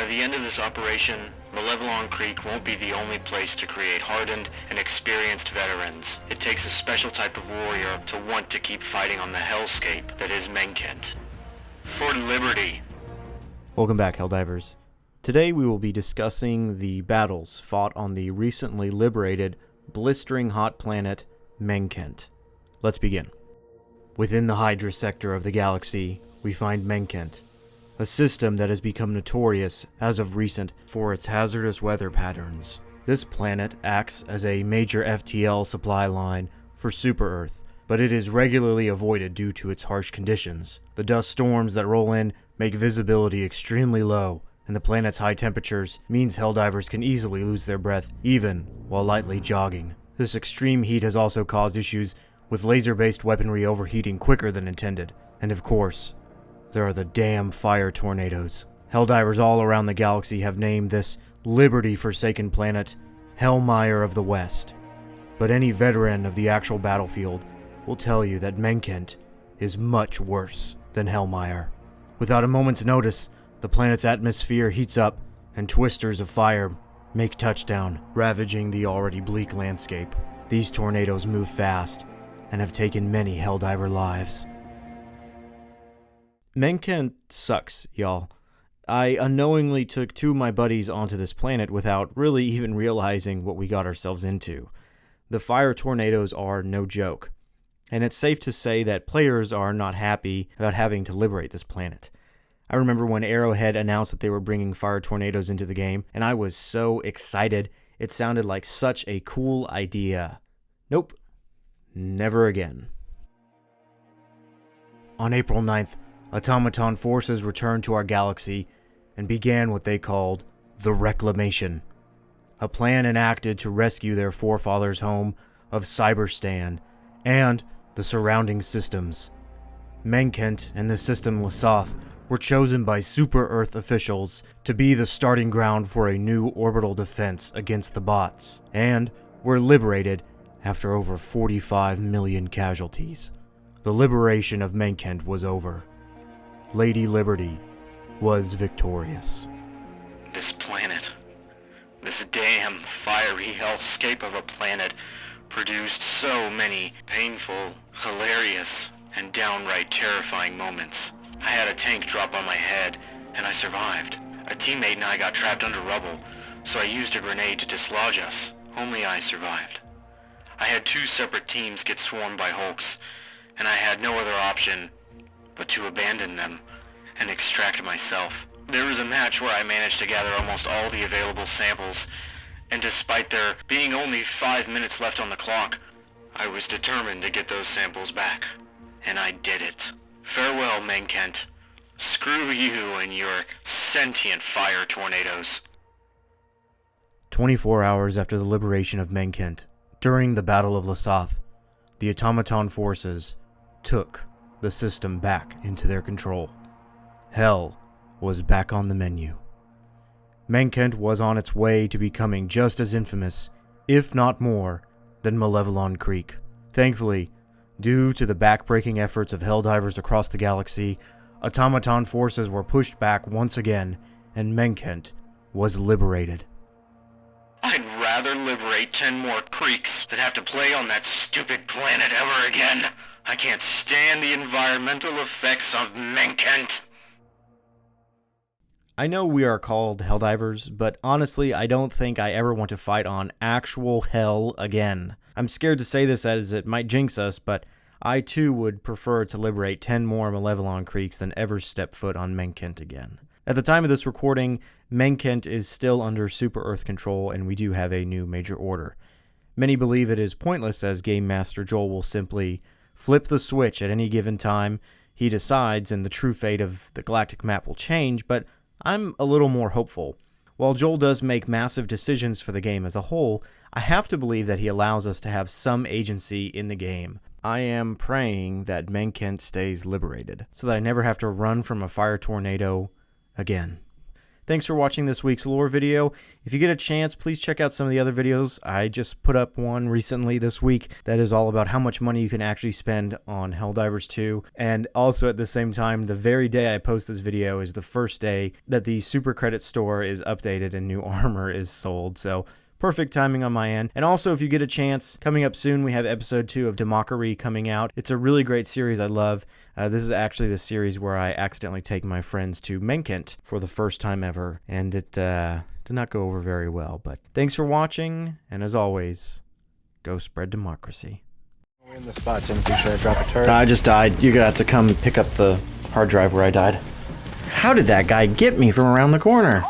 By the end of this operation, Malevelon Creek won't be the only place to create hardened and experienced veterans. It takes a special type of warrior to want to keep fighting on the Hellscape that is Menkent. For liberty! Welcome back, Helldivers. Today we will be discussing the battles fought on the recently liberated, blistering hot planet, Menkent. Let's begin. Within the Hydra sector of the galaxy, we find Menkent, a system that has become notorious as of recent for its hazardous weather patterns. This planet acts as a major FTL supply line for Super-Earth, but it is regularly avoided due to its harsh conditions. The dust storms that roll in make visibility extremely low, and the planet's high temperatures means Helldivers can easily lose their breath even while lightly jogging. This extreme heat has also caused issues with laser-based weaponry overheating quicker than intended, and of course, there are the damn fire tornadoes. Helldivers all around the galaxy have named this liberty-forsaken planet Hellmire of the West. But any veteran of the actual battlefield will tell you that Menkent is much worse than Hellmire. Without a moment's notice, the planet's atmosphere heats up and twisters of fire make touchdown, ravaging the already bleak landscape. These tornadoes move fast and have taken many Helldiver lives. Menkent sucks, y'all. I unknowingly took two of my buddies onto this planet without really even realizing what we got ourselves into. The fire tornadoes are no joke, and it's safe to say that players are not happy about having to liberate this planet. I remember when Arrowhead announced that they were bringing fire tornadoes into the game, and I was so excited. It sounded like such a cool idea. Nope, never again. On April 9th, Automaton forces returned to our galaxy and began what they called the Reclamation, a plan enacted to rescue their forefathers' home of Cyberstan and the surrounding systems. Menkent and the system Lasoth were chosen by Super-Earth officials to be the starting ground for a new orbital defense against the bots, and were liberated after over 45 million casualties. The liberation of Menkent was over. Lady Liberty was victorious. This planet, this damn fiery hellscape of a planet, produced so many painful, hilarious, and downright terrifying moments. I had a tank drop on my head, and I survived. A teammate and I got trapped under rubble, so I used a grenade to dislodge us. Only I survived. I had two separate teams get swarmed by Hulks, and I had no other option but to abandon them and extract myself. There was a match where I managed to gather almost all the available samples, and despite there being only 5 minutes left on the clock, I was determined to get those samples back. And I did it. Farewell, Menkent. Screw you and your sentient fire tornadoes. 24 hours after the liberation of Menkent, during the Battle of Lasoth, the Automaton forces took the system back into their control. Hell was back on the menu. Menkent was on its way to becoming just as infamous, if not more, than Malevelon Creek. Thankfully, due to the backbreaking efforts of Helldivers across the galaxy, Automaton forces were pushed back once again, and Menkent was liberated. I'd rather liberate 10 more creeks than have to play on that stupid planet ever again. I can't stand the environmental effects of Menkent. I know we are called Helldivers, but honestly, I don't think I ever want to fight on actual hell again. I'm scared to say this as it might jinx us, but I too would prefer to liberate 10 more Malevelon Creeks than ever step foot on Menkent again. At the time of this recording, Menkent is still under Super-Earth control, and we do have a new major order. Many believe it is pointless, as Game Master Joel will simply flip the switch at any given time he decides, and the true fate of the Galactic map will change, but I'm a little more hopeful. While Joel does make massive decisions for the game as a whole, I have to believe that he allows us to have some agency in the game. I am praying that Menkent stays liberated, so that I never have to run from a fire tornado again. Thanks for watching this week's lore video. If you get a chance, please check out some of the other videos. I just put up one recently this week that is all about how much money you can actually spend on Helldivers 2. And also at the same time, the very day I post this video is the first day that the super credit store is updated and new armor is sold. So perfect timing on my end. And also, if you get a chance, coming up soon, we have episode 2 of Democracy coming out. It's a really great series I love. This is actually the series where I accidentally take my friends to Menkent for the first time ever, and it did not go over very well. But thanks for watching, and as always, go spread democracy. We're in the spot, Timothy. Should I drop a turret? I just died. You're gonna have to come pick up the hard drive where I died. How did that guy get me from around the corner?